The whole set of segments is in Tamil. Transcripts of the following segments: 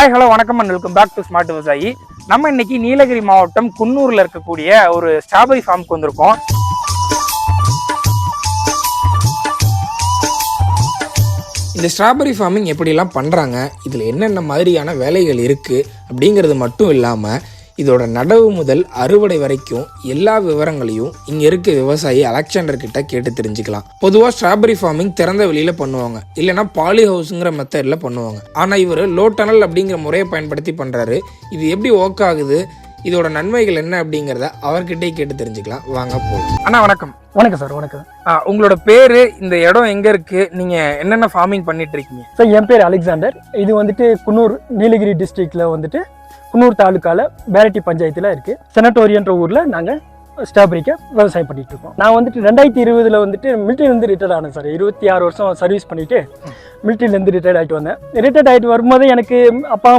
ஹாய் ஹலோ வணக்கம் and welcome back to smart Vivasayi. நம்ம இன்னைக்கு நீலகிரி மாவட்டம் குன்னூர்ல இருக்கக்கூடிய ஒரு ஸ்ட்ராபெரி ஃபார்முக்கு வந்திருக்கோம். இந்த ஸ்ட்ராபெரி ஃபார்மிங் எப்படிலாம் பண்ணுறாங்க, இதில் என்னென்ன மாதிரியான வேலைகள் இருக்குது அப்படிங்கிறது மட்டும் இல்லாமல் இதோட நடவு முதல் அறுவடை வரைக்கும் எல்லா விவரங்களையும் இங்கே இருக்க விவசாயி அலெக்சாண்டர் கிட்ட கேட்டு தெரிஞ்சுக்கலாம். பொதுவாக ஸ்ட்ராபெரி ஃபார்மிங் திறந்த வெளியில் பண்ணுவாங்க, இல்லைனா பாலி ஹவுஸுங்கிற மெத்தடில் பண்ணுவாங்க. ஆனால் இவர் லோ டனல் அப்படிங்கிற முறையை பயன்படுத்தி பண்ணுறாரு. இது எப்படி ஒர்க் ஆகுது, இதோட நன்மைகள் என்ன அப்படிங்கிறத அவர்கிட்டே கேட்டு தெரிஞ்சுக்கலாம். வாங்க போகலாம். அண்ணா வணக்கம். வணக்கம் சார். வணக்கம். உங்களோட பேரு, இந்த இடம் எங்க இருக்கு, நீங்க என்னென்ன ஃபார்மிங் பண்ணிட்டு இருக்கீங்க? சார் என் பேர் அலெக்சாண்டர். இது வந்துட்டு குன்னூர் நீலகிரி டிஸ்ட்ரிக்ட்ல வந்துட்டு குன்னூர் தாலுக்கால பேரட்டி பஞ்சாயத்துல இருக்கு. செனட்டோரியன்ற ஊர்ல நாங்க ஸ்ட்ராபெரிக்கு விவசாயம் பண்ணிட்டு இருக்கோம். நான் வந்துட்டு 2020 வந்துட்டு மிலிட்டரியிலேருந்து ரிட்டையர்ட் ஆனேன் சார். 26 வருஷம் சர்வீஸ் பண்ணிட்டு மிலிட்டரியிலேருந்து ரிட்டையர்ட் ஆகிட்டு வந்தேன். ரிட்டையர்ட் ஆகிட்டு வரும்போது எனக்கு அப்பா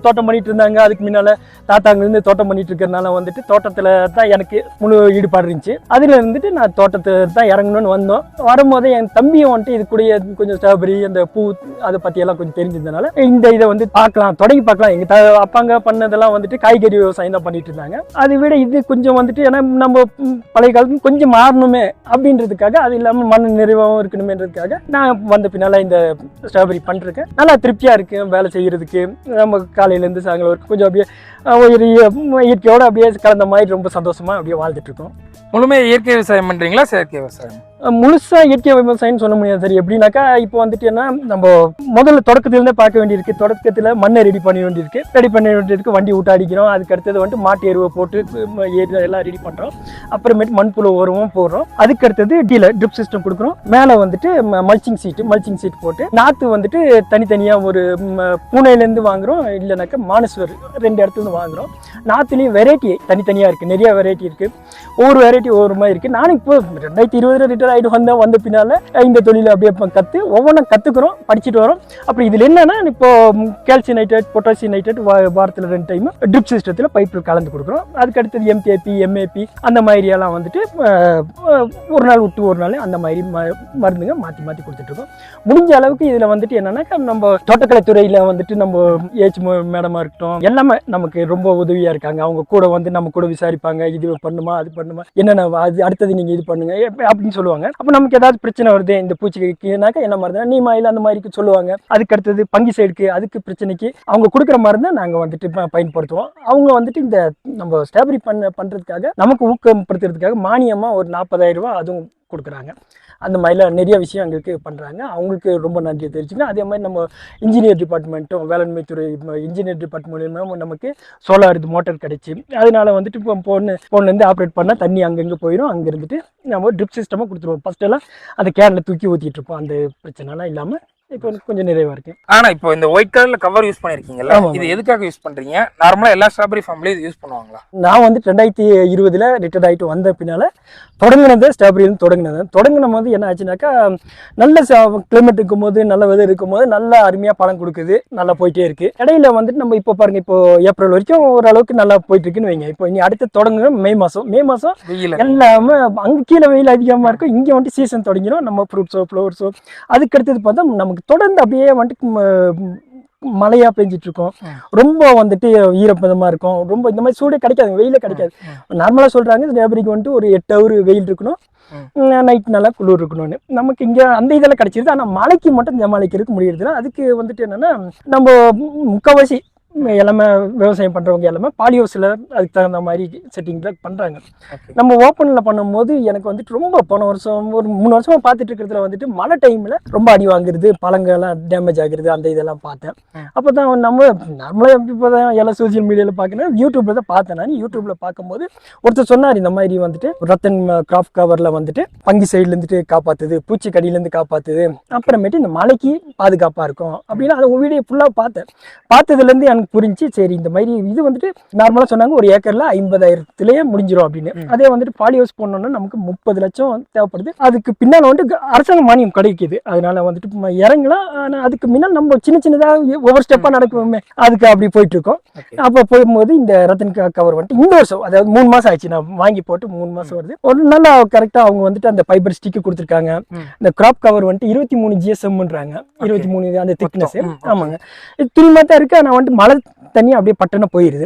தோட்டம் பண்ணிட்டு இருந்தாங்க. அதுக்கு முன்னால் தாத்தாங்கிலேருந்து தோட்டம் பண்ணிட்டு இருக்கிறதுனால வந்துட்டு தோட்டத்தில் தான் எனக்கு முழு ஈடுபாடு இருந்துச்சு. அதில் இருந்துட்டு நான் தோட்டத்தை தான் இறங்கணும்னு வந்தோம். வரும்போது என் தம்பியும் வந்துட்டு இது கூட கொஞ்சம் ஸ்ட்ராபெரி அந்த பூ அதை பற்றியெல்லாம் கொஞ்சம் தெரிஞ்சதுனால இந்த இதை வந்து பார்க்கலாம், தொடங்கி பார்க்கலாம். எங்கள் அப்பாங்க பண்ணதெல்லாம் வந்துட்டு காய்கறி விவசாயம் தான் பண்ணிட்டு இருந்தாங்க. அதை விட இது கொஞ்சம் வந்துட்டு ஏன்னா நம்ம பழைய காலத்துக்கு கொஞ்சம் மாறணுமே அப்படின்றதுக்காக, அது இல்லாமல் மன நிறைவாகவும் இருக்கணுமேன்றதுக்காக நான் வந்த பின்னால் இந்த ஸ்ட்ராபெரி பண்ணிருக்கேன். நல்லா திருப்தியாக இருக்கு வேலை செய்யறதுக்கு. நம்ம காலையிலேருந்து சாயங்காலம் வரைக்கும் கொஞ்சம் அப்படியே ஒரு இயற்கையோட அப்படியே கலந்த மாதிரி ரொம்ப சந்தோஷமா அப்படியே வாழ்ந்துட்டு இருக்கோம். முழுமையாக இயற்கை விவசாயம் பண்றீங்களா, செயற்கை விவசாயம்? முழுசா இயற்கை விவசாயம்னு சொல்ல முடியாது சார். எப்படின்னாக்கா இப்போ வந்துட்டு என்ன, நம்ம முதல்ல தொடக்கத்திலேருந்தே பார்க்க வேண்டியிருக்கு. தொடக்கத்தில் மண்ணை ரெடி பண்ண வேண்டியிருக்கு. வண்டி விட்டு அடிக்கிறோம். அதுக்கு அடுத்தது வந்துட்டு மாட்டு எருவை போட்டு எல்லாம் ரெடி பண்ணுறோம். அப்புறமேட்டு மண்புழு உரமும் போடுறோம். அதுக்கு அடுத்தது ட்ரிப் சிஸ்டம் கொடுக்குறோம். மேலே வந்துட்டு மல்ச்சிங் சீட் போட்டு நாற்று வந்துட்டு தனித்தனியாக ஒரு பூனையிலேருந்து வாங்குறோம், இல்லைனாக்கா மானஸ்வர் 2 இடத்துல வாங்குறோம். நாற்றுலேயும் வெரைட்டி தனித்தனியாக இருக்குது, நிறைய வெரைட்டி இருக்குது. ஒவ்வொரு வெரைட்டி ஒவ்வொரு மாதிரி இருக்குது. நானும் இப்போ 2020 ரிட்டர் ஆகிட்டு வந்த பின்னால் இந்த தொழிலை அப்படியே ஒவ்வொன்றும் கற்றுக்குறோம், படிச்சுட்டு வரோம். அப்படி இதில் என்னன்னா, இப்போ கால்சியம் நைட்ரேட், பொட்டாசியம் நைட்ரேட் வாரத்தில் 2 டைம் ட்ரிப் சிஸ்டத்தில் பைப்பு கலந்து கொடுக்குறோம். அதுக்கு அடுத்தது MKP, MAP அந்த மாதிரியெல்லாம் வந்துட்டு ஒரு நாள் விட்டு ஒரு நாள் அந்த மாதிரி மருந்துங்க மாற்றி மாற்றி கொடுத்துட்ருக்கோம். முடிஞ்ச அளவுக்கு இதில் வந்துட்டு என்னன்னாக்கா, நம்ம தோட்டக்கலைத்துறையில் வந்துட்டு நம்ம மேடமாக இருக்கட்டும், எல்லாமே நமக்கு ரொம்ப உதவியாக இருக்காங்க. அவங்க கூட வந்து நம்ம கூட விசாரிப்பாங்க. இது பண்ணுமா, அது பண்ணுமா, என்னென்ன அது அடுத்தது நீங்கள் இது பண்ணுங்க அப்படின்னு சொல்லுவாங்க. அப்போ நமக்கு ஏதாவது பிரச்சனை வருது இந்த பூச்சிக்குனாக்கா என்ன மருந்து நீ மாயில் அந்த மாதிரி சொல்லுவாங்க. அதுக்கு அடுத்தது பங்கி சைடுக்கு அதுக்கு பிரச்சனைக்கு அவங்க கொடுக்குற மருந்தை நாங்கள் வந்துட்டு பயன்படுத்துவோம். அவங்க வந்துட்டு இந்த நம்ம ஸ்ட்ராபெரி பண்ணுறதுக்காக நமக்கு ஊக்கப்படுத்துறதுக்காக மானியமாக ஒரு 40,000 ரூபா அதுவும் கொடுக்குறாங்க. அந்த மாதிரிலாம் நிறைய விஷயம் எங்களுக்கு பண்ணுறாங்க. அவங்களுக்கு ரொம்ப நன்றி தெரிஞ்சுக்கணும். அதே மாதிரி நம்ம இன்ஜினியர் டிபார்ட்மெண்ட்டும், வேளாண்மை துறை இன்ஜினியர் டிபார்ட்மெண்ட் மூலியமாக நமக்கு சோலார் இது மோட்டர் கிடைச்சி, அதனால வந்துட்டு இப்போ ஃபோன்லேருந்து ஆப்ரேட் பண்ணால் தண்ணி அங்கங்கே போயிடும். அங்கே இருந்துட்டு நம்ம ட்ரிப் சிஸ்டமாக கொடுத்துருவோம். ஃபஸ்ட்டெல்லாம் அந்த கேனில் தூக்கி ஊற்றிட்டு இருப்போம். அந்த பிரச்சனைலாம் இல்லாமல் இப்போ கொஞ்சம் நிறைவா இருக்கு. ஆனா இப்போ இந்த ஒயிட் கலர்ல கவர் யூஸ் பண்ணிருக்கீங்கல்ல, இது எதுக்காக யூஸ் பண்றீங்க? நார்மலா எல்லா ஸ்ட்ராபெரி ஃபார்ம்லயும் இது யூஸ் பண்ணுவாங்களா? நான் வந்து 2020 ரிட்டர்ட் ஆகிட்டு வந்த பின்னால தொடங்கினது ஸ்ட்ராபெரி தொடங்கின போது என்ன ஆச்சுனாக்கா, நல்ல கிளைமேட் இருக்கும்போது, நல்ல வெதர் இருக்கும்போது நல்லா அருமையாக பழம் கொடுக்குது, நல்லா போயிட்டே இருக்கு. இடையில வந்துட்டு நம்ம இப்போ பாருங்க, இப்போ ஏப்ரல் வரைக்கும் ஓரளவுக்கு நல்லா போயிட்டு இருக்குன்னு வைங்க. இப்போ இனி அடுத்து தொடங்குற மே மாசம் எல்லாமே அங்கே கீழே வெயில் அதிகமாக இருக்கும், இங்கே வந்துட்டு சீசன் தொடங்கிடும். நம்ம ஃப்ரூட்ஸோ ஃப்ளவர்ஸோ அதுக்கு அடுத்தது பார்த்தா நமக்கு தொடர்ந்து அப்படியே வந்துட்டு மழையா பெஞ்சிட்டு இருக்கும். ரொம்ப வந்துட்டு ஈரப்பதமா இருக்கும். ரொம்ப இந்த மாதிரி சூடே கிடைக்காது, வெயிலே கிடைக்காது. நார்மலா சொல்றாங்க ஸ்ட்ராபெரிக்கு வந்துட்டு ஒரு 8 ஹவர் வெயில் இருக்கணும், நைட் நல்லா குளிர் இருக்கணும்னு. நமக்கு இங்க அந்த இதெல்லாம் கிடைச்சிருது. ஆனா மழைக்கு மட்டும் சமாளிக்கிறதுக்கு முடியறதுல அதுக்கு வந்துட்டு என்னன்னா, நம்ம முக்கால்வாசி எல்லாமே விவசாயம் பண்ணுறவங்க எல்லாமே பாலி ஹவுஸில் அதுக்கு தகுந்த மாதிரி செட்டிங்கில் பண்ணுறாங்க. நம்ம ஓப்பனில் பண்ணும்போது எனக்கு வந்துட்டு ரொம்ப போன வருஷம் ஒரு 3 வருஷமாக பார்த்துட்டு இருக்கிறதுல வந்துட்டு மழை டைமில் ரொம்ப அடி வாங்குறது, பழங்கள்லாம் டேமேஜ் ஆகுறது, அந்த இதெல்லாம் பார்த்தேன். அப்போ தான் நம்ம நார்மலாக இப்போ தான் எல்லாம் சோசியல் மீடியாவில் பார்க்கணும், யூடியூப்பில் தான் பார்த்தேன். நான் யூடியூப்பில் பார்க்கும்போது ஒருத்தர் சொன்னார், இந்த மாதிரி வந்துட்டு ரத்தன் கிராஃப்ட் கவரில் வந்துட்டு பங்கி சைட்லேருந்துட்டு காப்பாற்றுது, பூச்சி கடியிலேருந்து காப்பாற்றுது, அப்புறமேட்டு இந்த மழைக்கு பாதுகாப்பாக இருக்கும் அப்படின்னு. அதை வீடியோ ஃபுல்லாக பார்த்ததுலேருந்து எனக்கு எனக்கு புரிஞ்சு சரி இந்த மாதிரி இது வந்துட்டு நார்மலாக சொன்னாங்க ஒரு ஏக்கரில் 50,000 முடிஞ்சிடும் அப்படின்னு. அதே வந்துட்டு பாலி ஹவுஸ் போடணும்னா நமக்கு 30 லட்சம் தேவைப்படுது. அதுக்கு பின்னால் வந்துட்டு அரசாங்க மானியம் கிடைக்குது. அதனால வந்துட்டு இறங்கலாம். ஆனால் அதுக்கு முன்னால் நம்ம சின்ன சின்னதாக ஒவ்வொரு ஸ்டெப்பாக நடக்குமே, அதுக்கு அப்படி போயிட்டு இருக்கோம். அப்போ போகும்போது இந்த ரத்தன் கவர் வந்துட்டு இந்த வருஷம், அதாவது 3 மாசம் ஆயிடுச்சு நான் வாங்கி போட்டு 3 மாசம் வருது. ஒரு நல்லா கரெக்டாக அவங்க வந்துட்டு அந்த ஃபைபர் ஸ்டிக்கு கொடுத்துருக்காங்க. இந்த கிராப் கவர் வந்துட்டு 23 GSMன்றாங்க, 23 அந்த திக்னஸ். ஆமாங்க, இது துணிமா தான் இருக்கு. ஆனால் வந்துட்டு மழை தண்ணி அப்படியே பட்டன போயிருது.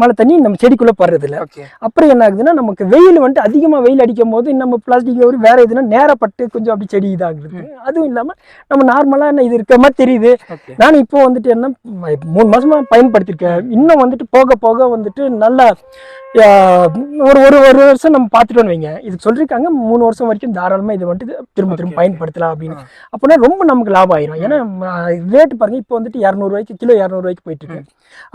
மழை தண்ணி நம்ம செடிக்குள்ள படுறது இல்லை. அப்புறம் என்ன ஆகுதுன்னா, நமக்கு வெயில் வந்துட்டு அதிகமாக வெயில் அடிக்கும் போது நம்ம பிளாஸ்டிக் கவர் வேற எதுனா நேரப்பட்டு கொஞ்சம் அப்படி செடி இதாகுது. அதுவும் இல்லாம நம்ம நார்மலா என்ன இது இருக்க மாதிரி தெரியுது. நான் இப்போ வந்துட்டு என்ன 3 மாசமா பயன்படுத்திருக்கேன். இன்னும் வந்துட்டு போக போக வந்துட்டு நல்லா ஒரு ஒரு வருஷம் நம்ம பார்த்துட்டோன்னு வைங்க, இதுக்கு சொல்லியிருக்காங்க 3 வருஷம் வரைக்கும் தாராளமா இது வந்துட்டு திரும்ப பயன்படுத்தலாம் அப்படின்னு. அப்படின்னா ரொம்ப நமக்கு லாபம் ஆயிரும். ஏன்னா ரேட்டு பாருங்க, இப்போ வந்துட்டு 200 ரூபாய்க்கு கிலோ 200 ரூபாய்க்கு போயிட்டு இருக்கு.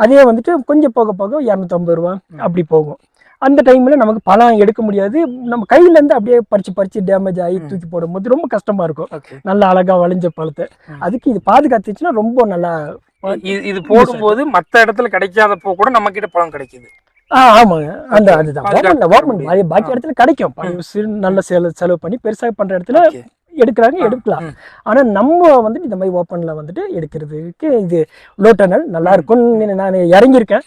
அதே வந்துட்டு கொஞ்சம் போக போக 250 ரூபா அப்படி போகும். அந்த டைம்ல நமக்கு பழம் எடுக்க முடியாது. நம்ம கையில இருந்து அப்படியே பறிச்சு டேமேஜ் ஆகி தூக்கி போடும்போது ரொம்ப கஷ்டமா இருக்கும். நல்லா அழகா வளைஞ்ச பழத்தை அதுக்கு இது பாதுகாத்துச்சுன்னா ரொம்ப நல்லா. இது போடும்போது மற்ற இடத்துல கிடைக்காதப்போ கூட நம்ம கிட்ட பழம் கிடைக்குது. ஆமாங்க, அந்த அதுதான் பாக்கி இடத்துல கிடைக்கும். நல்ல செலவு பண்ணி பெருசாக பண்ற இடத்துல எடுக்கலாம். ஆனா நம்ம வந்துட்டு இந்த மாதிரி ஓப்பன்ல வந்துட்டு எடுக்கிறதுக்கு இது லோ டனல் நல்லா இருக்கும்னு நான் இறங்கியிருக்கேன்.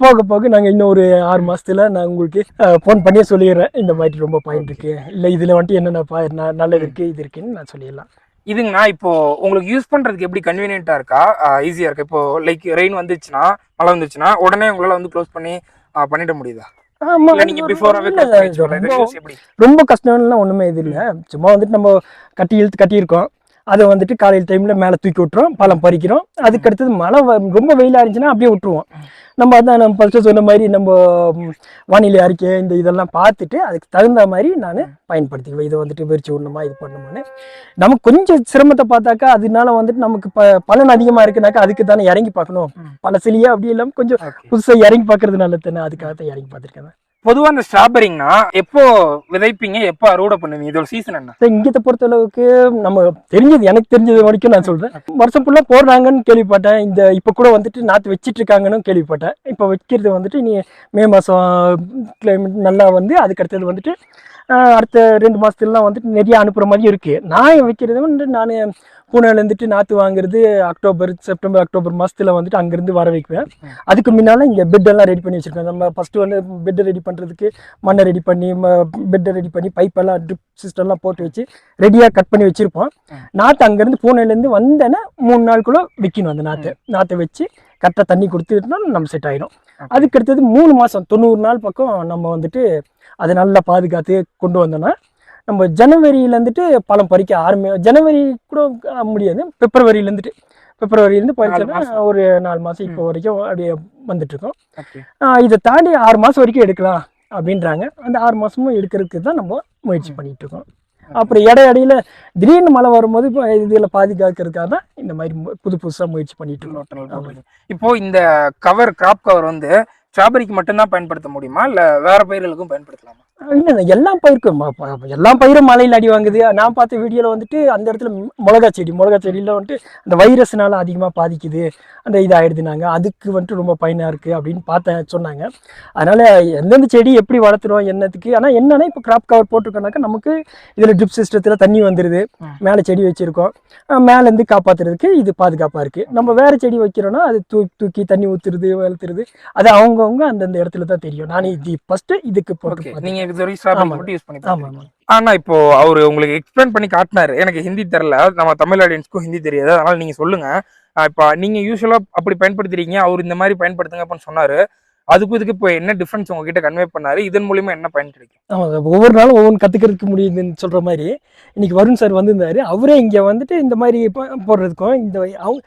போக போக நாங்க இன்னும் ஒரு 6 மாசத்துல நான் உங்களுக்கு போன் பண்ணியே சொல்லிடுறேன், இந்த மாதிரி ரொம்ப பாயிண்ட் இருக்கு, இல்ல இதுல வந்துட்டு என்னென்ன நல்லது இருக்கு இது இருக்குன்னு நான் சொல்லிடலாம். இதுங்கண்ணா இப்போ உங்களுக்கு யூஸ் பண்றதுக்கு எப்படி கன்வீனியன்ட்டா இருக்கா, ஈஸியா இருக்கா? இப்போ லைக் ரெயின் வந்துச்சுன்னா, மழை வந்துச்சுன்னா உடனே உங்களால வந்து க்ளோஸ் பண்ணி பண்ணிட முடியுதா? ரொம்ப கஷ்டம்லாம் ஒண்ணுமே இது இல்லை. சும்மா வந்துட்டு நம்ம கட்டியிருக்கோம், அதை வந்துட்டு காலையில் டைம்ல மேலே தூக்கி விட்டுறோம், பழம் பறிக்கிறோம். அதுக்கு அடுத்தது மழை ரொம்ப வெயிலாக இருந்துச்சுன்னா அப்படியே விட்டுருவோம். நம்ம அதான் நம்ம ஃபர்ஸ்ட் சொன்ன மாதிரி நம்ம வானிலை அறிக்கை இந்த இதெல்லாம் பார்த்துட்டு அதுக்கு தகுந்த மாதிரி நான் பயன்படுத்திக்குவேன். இதை வந்துட்டு விரிச்சு விடணுமா இது பண்ணணுமான்னு நமக்கு கொஞ்சம் சிரமத்தை பார்த்தாக்கா அதனால வந்துட்டு நமக்கு பலன் அதிகமாக இருக்குனாக்கா அதுக்கு தானே இறங்கி பார்க்கணும். பழசிலியா அப்படி இல்லாமல் கொஞ்சம் புதுசாக இறங்கி பார்க்கறது நல்லது தானே, அதுக்காகத்தான் இறங்கி பார்த்துருக்கேன். பொதுவா இந்த ஸ்ட்ராபெரிங்கன்னா எப்போ விதைப்பீங்க, எப்போ அறுவடை பண்ணுவீங்க? இதோட சீசன் என்ன? இங்கத்தை பொறுத்த அளவுக்கு நம்ம எனக்கு தெரிஞ்சது வரைக்கும் நான் சொல்றேன். வருஷம் ஃபுல்லா போடுறாங்கன்னு கேள்விப்பட்டேன். இந்த இப்ப கூட வந்துட்டு நாத்து வச்சிட்டு இருக்காங்கன்னு கேள்விப்பட்டேன். இப்ப வைக்கிறது வந்துட்டு நீ மே மாசம் கிளைமேட் நல்லா வந்து அதுக்கு அடுத்தது வந்துட்டு அடுத்த 2 மாசத்துலாம் வந்துட்டு நிறைய அனுப்புற மாதிரி இருக்கு. நான் வைக்கிறது வந்துட்டு நான் பூனேல இருந்துட்டு நாற்று வாங்குறது செப்டம்பர் அக்டோபர் மாசத்துல வந்துட்டு அங்கிருந்து வர வைக்குவேன். அதுக்கு முன்னால இங்க பெட் எல்லாம் ரெடி பண்ணி வச்சிருக்கேன். நம்ம ஃபர்ஸ்ட் வந்து பெட்டை ரெடி பண்றதுக்கு மண்ணை ரெடி பண்ணி பெட்டை ரெடி பண்ணி பைப்பெல்லாம் ட்ரிப் சிஸ்டம்லாம் போட்டு வச்சு ரெடியாக கட் பண்ணி வச்சிருப்போம். நாற்று அங்கேருந்து பூனேலேருந்து வந்தேன்னா 3 நாளுக்குள்ள விற்கணும். அந்த நாற்றை வச்சு கரெக்டாக தண்ணி கொடுத்துட்டோம்னா நம்ம செட் ஆகிடும். அதுக்கு அடுத்தது 3 மாதம் 90 நாள் பக்கம் நம்ம வந்துட்டு அதை நல்லா பாதுகாத்து கொண்டு வந்தோம்னா நம்ம ஜனவரியிலேருந்துட்டு பழம் பறிக்க ஜனவரி கூட முடியாது, பிப்ரவரியிலேருந்து பறிச்சோன்னா ஒரு 4 மாதம் இப்போ வரைக்கும் அப்படியே வந்துட்டு இருக்கோம். இதை தாண்டி 6 மாதம் வரைக்கும் எடுக்கலாம் அப்படின்றாங்க. அந்த 6 மாதமும் எடுக்கிறதுக்கு தான் நம்ம முயற்சி பண்ணிட்டு இருக்கோம். அப்புறம் இடையில திடீர்னு மழை வரும்போது இப்போ இதில் பாதுகாக்கிறதுக்காக தான் இந்த மாதிரி புதுசாக முயற்சி பண்ணிட்டு இருக்கோம். இப்போ இந்த கிராப் கவர் வந்து ஸ்ட்ராபெரிக்கு மட்டும்தான் பயன்படுத்த முடியுமா, இல்லை வேற பயிர்களுக்கும் பயன்படுத்தலாமா? இல்லை, எல்லா பயிரும் மழையில் அடி வாங்குது. நான் பார்த்த வீடியோவில் வந்துட்டு அந்த இடத்துல மிளகா செடியில் வந்துட்டு அந்த வைரஸ்னால அதிகமாக பாதிக்குது, அந்த இதாகிடுதுனாங்க. அதுக்கு வந்துட்டு ரொம்ப பயனாக இருக்குது அப்படின்னு சொன்னாங்க. அதனால் எந்தெந்த செடி எப்படி வளர்த்துறோம் என்னத்துக்கு. ஆனால் என்னன்னா இப்போ கிராப் கவர் போட்டிருக்கோம்னாக்கா நமக்கு இதில் ட்ரிப் சிஸ்டத்தில் தண்ணி வந்துடுது, மேலே செடி வச்சுருக்கோம், மேலேருந்து காப்பாற்றுறதுக்கு இது பாதுகாப்பாக இருக்குது. நம்ம வேறு செடி வைக்கிறோன்னா அது தூக்கி தண்ணி ஊற்றுறது வளர்த்துறது அது அவங்கவுங்க அந்தந்த இடத்துல தான் தெரியும். நான் இது ஃபஸ்ட்டு இதுக்கு போட்டு ஆனா இப்போ அவரு உங்களுக்கு எக்ஸ்பிளைன் பண்ணி காட்டினாரு. எனக்கு ஹிந்தி தெரியல, நம்ம தமிழ் ஆடியன்ஸ்க்கும் ஹிந்தி தெரியாது, அதனால நீங்க சொல்லுங்க. இப்ப நீங்க யூஸ்வலா அப்படி பயன்படுத்துறீங்க, அவர் இந்த மாதிரி பயன்படுத்துங்க அப்படின்னு சொன்னாரு. அதுக்கு இதுக்கு இப்போ என்ன டிஃபரன்ஸ் உங்ககிட்ட கன்வே பண்ணாரு, இதன் மூலியமா என்ன பயன் கிடைக்கும்? ஆமாங்க, ஒவ்வொரு நாளும் ஒவ்வொன்று கத்துக்கிறதுக்கு முடியுதுன்னு சொல்ற மாதிரி இன்னைக்கு வருண் சார் வந்திருந்தாரு. அவரே இங்க வந்துட்டு இந்த மாதிரி போடுறதுக்கும் இந்த அவங்க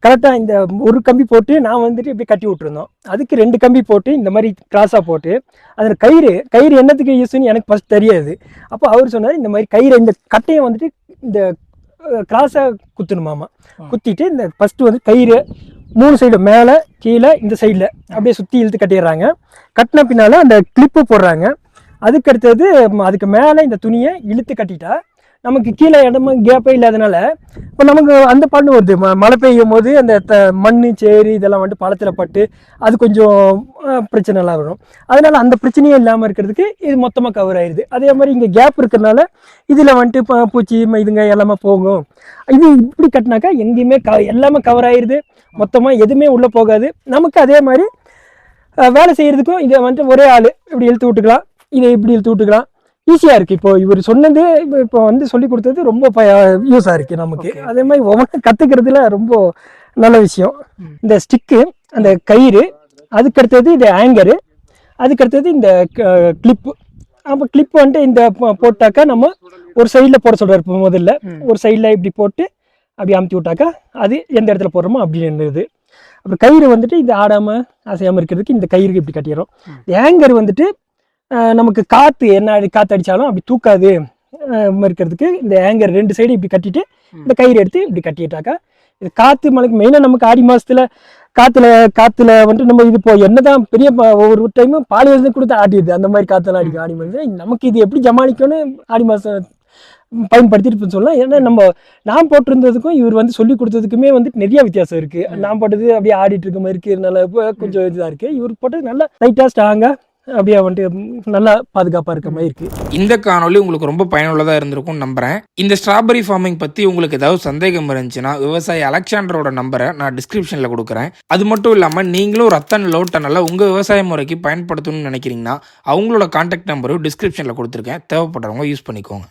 கரெக்டாக இந்த ஒரு கம்பி போட்டு நான் வந்துட்டு இப்படி கட்டி விட்டுருந்தோம். அதுக்கு 2 கம்பி போட்டு இந்த மாதிரி கிராஸாக போட்டு அதில் கயிறு என்னத்துக்கு யூஸ்ன்னு எனக்கு ஃபஸ்ட் தெரியாது. அப்போ அவர் சொன்னார், இந்த மாதிரி கயிறை இந்த கட்டையை வந்துட்டு இந்த கிராஸாக குத்தணுமாமா. குத்திட்டு இந்த ஃபஸ்ட்டு வந்து கயிறு 3 சைடு மேலே கீழே இந்த சைடில் அப்படியே சுற்றி இழுத்து கட்டிடுறாங்க. கட்டின பின்னால் அந்த கிளிப்பு போடுறாங்க. அதுக்கு அடுத்தது அதுக்கு மேலே இந்த துணியை இழுத்து கட்டிட்டா நமக்கு கீழே இடமா கேப்பே இல்லாதனால இப்போ நமக்கு அந்த பண்ணு வருது மழை பெய்யும் போது அந்த மண் சேரி இதெல்லாம் வந்துட்டு பழத்தில் பட்டு அது கொஞ்சம் பிரச்சனைலாம் வரும். அதனால அந்த பிரச்சனையே இல்லாமல் இருக்கிறதுக்கு இது மொத்தமாக கவர் ஆயிடுது. அதே மாதிரி இங்கே கேப் இருக்கிறதுனால இதில் வந்துட்டு பூச்சி இதுங்க எல்லாமே போகும். இது இப்படி கட்டினாக்கா எங்கேயுமே எல்லாமே கவர் ஆயிடுது, மொத்தமாக எதுவுமே உள்ளே போகாது. நமக்கு அதே மாதிரி வேலை செய்கிறதுக்கும் இதை வந்துட்டு ஒரே ஆள் இப்படி இழுத்து விட்டுக்கலாம், இதை இப்படி இழுத்து விட்டுக்கலாம், ஈஸியாக இருக்குது. இப்போ இவர் சொன்னது இப்போ வந்து சொல்லி கொடுத்தது ரொம்ப யூஸாக இருக்குது நமக்கு. அதே மாதிரி ஒவ்வொன்றும் கற்றுக்கிறதுல ரொம்ப நல்ல விஷயம். இந்த ஸ்டிக்கு, அந்த கயிறு, அதுக்கடுத்தது இந்த ஆங்கரு, அதுக்கடுத்தது இந்த கிளிப்பு. அப்போ கிளிப் வந்துட்டு இந்த போட்டாக்கா நம்ம ஒரு சைடில் போட சொல்கிறார். இப்போ முதல்ல ஒரு சைடில் இப்படி போட்டு அப்படி அமுத்தி விட்டாக்கா அது எந்த இடத்துல போடுறோமோ அப்படி இருந்தது. அப்புறம் கயிறு வந்துட்டு இது ஆடாமல் அசையாமல் இருக்கிறதுக்கு இந்த கயிறுக்கு இப்படி கட்டிடுறோம். ஆங்கர் வந்துட்டு நமக்கு காற்று என்ன காற்று அடித்தாலும் அப்படி தூக்காது இருக்கிறதுக்கு இந்த ஆங்கர் 2 சைடு இப்படி கட்டிட்டு இந்த கயிறு எடுத்து இப்படி கட்டிட்டாக்கா இது காற்று மழைக்கு மெயினாக நமக்கு ஆடி மாதத்தில் காற்றுல வந்துட்டு நம்ம இது என்னதான் பெரிய ஒவ்வொரு டைமும் பால் எழுந்து கொடுத்து ஆட்டிடுது, அந்த மாதிரி காற்றெல்லாம் அடிக்கும் ஆடி மாதம். நமக்கு இது எப்படி ஜமாளிக்கணும்னு ஆடி மாதம் பயன்படுத்திட்டு சொல்லலாம். ஏன்னா நான் போட்டிருந்ததுக்கும் இவர் வந்து சொல்லி கொடுத்ததுக்குமே வந்துட்டு நிறைய வித்தியாசம் இருக்குது. நான் போட்டது அப்படியே ஆடிட்டு இருக்க மாதிரி இருக்கிறதுனால கொஞ்சம் இதுதான் இருக்குது. இவர் போட்டது நல்லா லைட்டாக ஸ்ட்ராங்காக அப்படியே வந்துட்டு நல்லா பாதுகாப்பாக இருக்க மாதிரி இருக்குது. இந்த காணொலி உங்களுக்கு ரொம்ப பயனுள்ளதாக இருந்திருக்கும்னு நம்புகிறேன். இந்த ஸ்ட்ராபெரி ஃபார்மிங் பற்றி உங்களுக்கு ஏதாவது சந்தேகம் இருந்துச்சுன்னா விவசாயி அலெக்சாண்டரோட நம்பரை நான் டிஸ்கிரிப்ஷனில் கொடுக்குறேன். அது மட்டும் இல்லாமல் நீங்களும் ரத்தன் லோ டனலை உங்கள் விவசாய முறைக்கு பயன்படுத்தணும்னு நினைக்கிறீங்கன்னா அவங்களோட கான்டாக்ட் நம்பரும் டிஸ்கிரிப்ஷனில் கொடுத்துருக்கேன். தேவைப்படுறவங்க யூஸ் பண்ணிக்கோங்க.